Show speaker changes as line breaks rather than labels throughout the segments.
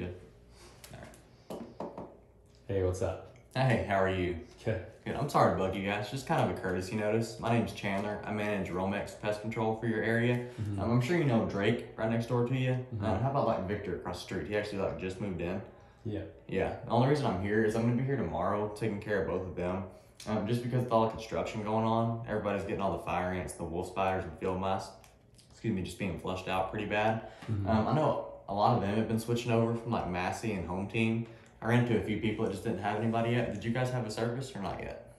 Good.
Hey, what's up?
Hey, how are you?
Good.
Good. I'm sorry to bug you guys. Just kind of a courtesy notice. My name's Chandler. I manage Romex Pest Control for your area. I'm sure you know Drake right next door to you. How about like Victor across the street? He actually just moved in.
Yeah.
Yeah. The only reason I'm here is I'm gonna be here tomorrow, taking care of both of them. Just because with all the construction going on, everybody's getting all the fire ants, the wolf spiders, and field mice. Just being flushed out pretty bad. I know a lot of them have been switching over from like Massey and Home Team. I ran into a few people that just didn't have anybody yet. Did you guys have a service or not yet?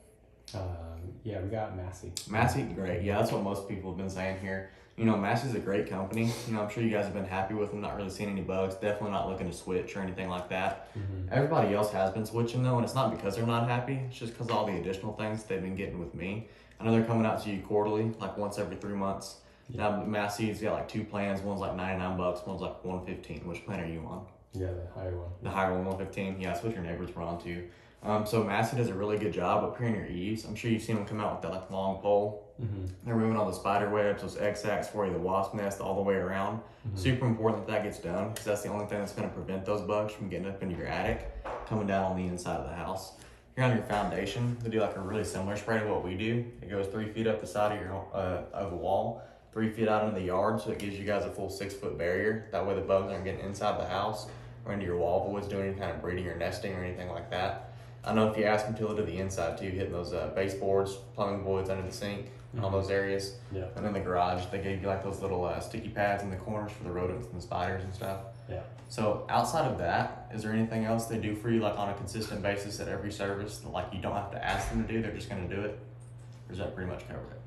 Yeah, we got Massey.
Massey, great. Yeah, that's what most people have been saying here. You know, Massey's a great company. You know, I'm sure you guys have been happy with them, not really seeing any bugs, definitely not looking to switch or anything like that. Everybody else has been switching though, and it's not because they're not happy, it's just because of all the additional things they've been getting with me. I know they're coming out to you quarterly, like once every 3 months.
Yeah.
Now, Massey's got like 2 plans, one's like $99, one's like $115. Which plan are you on?
Yeah, the higher one.
The higher one, 115. Yeah, that's what your neighbors were on too. So Massey does a really good job up here in your eaves. I'm sure you've seen them come out with that like long pole. They're removing all the spider webs, those egg sacs for you, the wasp nest all the way around. Super important that gets done because that's the only thing that's going to prevent those bugs from getting up into your attic, coming down on the inside of the house. Here on your foundation, they do like a really similar spray to what we do. It goes 3 feet up the side of your of the wall, 3 feet out into the yard, so it gives you guys a full 6-foot barrier. That way the bugs aren't getting inside the house or into your wall voids doing any kind of breeding or nesting or anything like that. I know if you ask them to, they'll do the inside too, hitting those baseboards, plumbing voids under the sink, and all those areas.
Yeah.
And then the garage, they gave you like those little sticky pads in the corners for the rodents and the spiders and stuff.
Yeah.
So outside of that, is there anything else they do for you like on a consistent basis at every service that like you don't have to ask them to do, they're just gonna do it? Or does that pretty much cover it?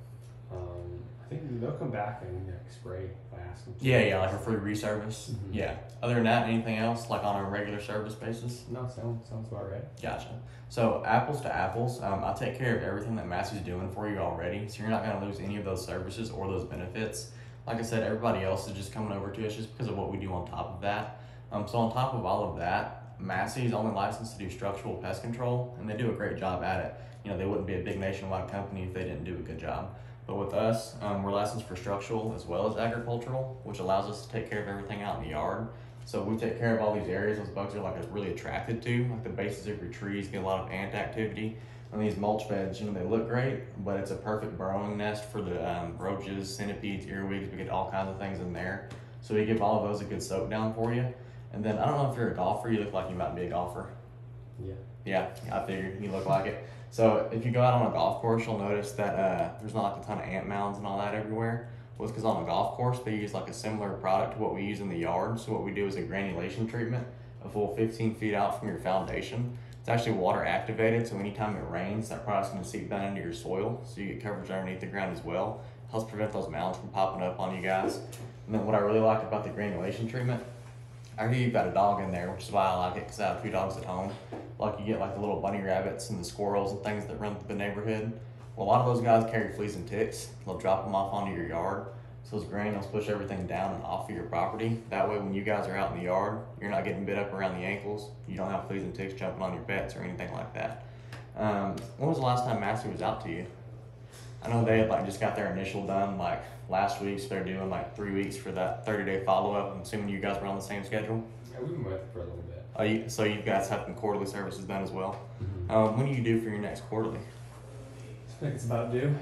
I think they'll come back and like, spray if I ask them to.
Yeah, like a free reservice. Yeah. Other than that, anything else like on a regular service basis?
No, sounds about right.
Gotcha. So apples to apples, I take care of everything that Massey's doing for you already, so you're not going to lose any of those services or those benefits. Like I said, everybody else is just coming over to us just because of what we do on top of that. So on top of all of that, Massey's only licensed to do structural pest control, and they do a great job at it. You know, they wouldn't be a big nationwide company if they didn't do a good job. But with us, we're licensed for structural as well as agricultural, which allows us to take care of everything out in the yard. So we take care of all these areas those bugs are like really attracted to, like the bases of your trees get a lot of ant activity. And these mulch beds, you know, they look great, but it's a perfect burrowing nest for the roaches, centipedes, earwigs. We get all kinds of things in there. So we give all of those a good soak down for you. And then I don't know if you're a golfer, you look like you might be a golfer.
Yeah.
Yeah, I figured you look like it. So if you go out on a golf course, you'll notice that there's not like a ton of ant mounds and all that everywhere. Well, it's because on a golf course, they use like a similar product to what we use in the yard. So what we do is a granulation treatment, a full 15 feet out from your foundation. It's actually water activated, so anytime it rains, that product's going to seep down into your soil, so you get coverage underneath the ground as well. Helps prevent those mounds from popping up on you guys. And then what I really like about the granulation treatment, I hear you've got a dog in there, which is why I like it, because I have 2 dogs at home. Like you get like the little bunny rabbits and the squirrels and things that run through the neighborhood. Well, a lot of those guys carry fleas and ticks. They'll drop them off onto your yard. So those granules push everything down and off of your property. That way when you guys are out in the yard, you're not getting bit up around the ankles. You don't have fleas and ticks jumping on your pets or anything like that. When was the last time Massey was out to you? I know they had like just got their initial done like last week, so they're doing like 3 weeks for that 30-day follow-up. I'm assuming you guys were on the same schedule?
Yeah, we've been with it for a little bit.
So you guys have some quarterly services done as well. When do you do for your next quarterly?
I think it's about due.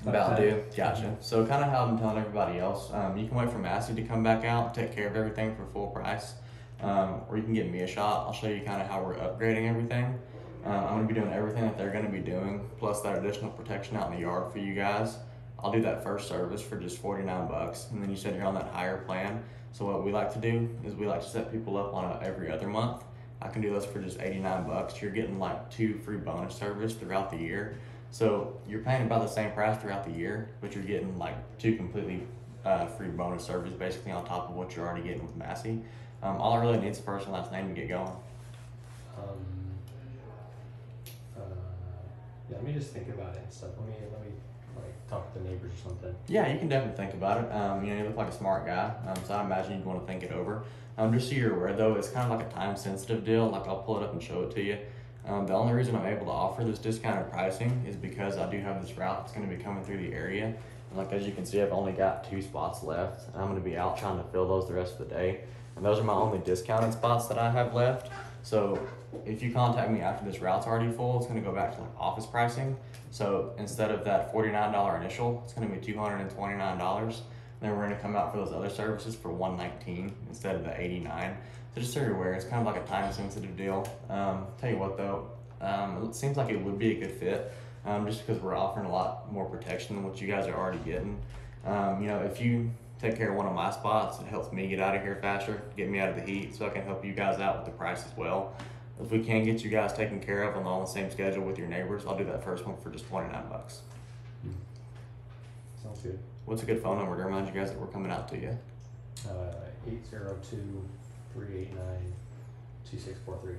About due, gotcha. So kind of how I'm telling everybody else, you can wait for Massey to come back out, take care of everything for full price, or you can give me a shot. I'll show you kind of how we're upgrading everything. I'm going to be doing everything that they're going to be doing, plus that additional protection out in the yard for you guys. I'll do that first service for just $49, and then you said you're on that higher plan. So what we like to do is we like to set people up on a every other month. I can do this for just $89. You're getting like 2 free bonus service throughout the year. So you're paying about the same price throughout the year, but you're getting like 2 completely free bonus service basically on top of what you're already getting with Massey. All I really need is first and last name to get going.
Yeah, let me just think about it and stuff. Let me like talk to the neighbors or something.
Yeah, you can definitely think about it. You know, you look like a smart guy, so I imagine you'd want to think it over. Just so you're aware though, it's kind of like a time sensitive deal. Like I'll pull it up and show it to you. The only reason I'm able to offer this discounted pricing is because I do have this route that's going to be coming through the area. And like as you can see, I've only got 2 spots left. I'm going to be out trying to fill those the rest of the day. And those are my only discounted spots that I have left. So if you contact me after this route's already full, it's gonna go back to like office pricing. So instead of that $49 initial, it's gonna be $229. Then we're gonna come out for those other services for $119 instead of the $89. So just so you're aware, it's kind of like a time sensitive deal. Tell you what though, it seems like it would be a good fit, just because we're offering a lot more protection than what you guys are already getting. You know, if you take care of one of my spots, it helps me get out of here faster, get me out of the heat, so I can help you guys out with the price as well. If we can get you guys taken care of on the same schedule with your neighbors, I'll do that first one for just 29 bucks.
Sounds good.
What's a good phone number to remind you guys that we're coming out to you?
802-389-2643.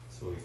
Sweet.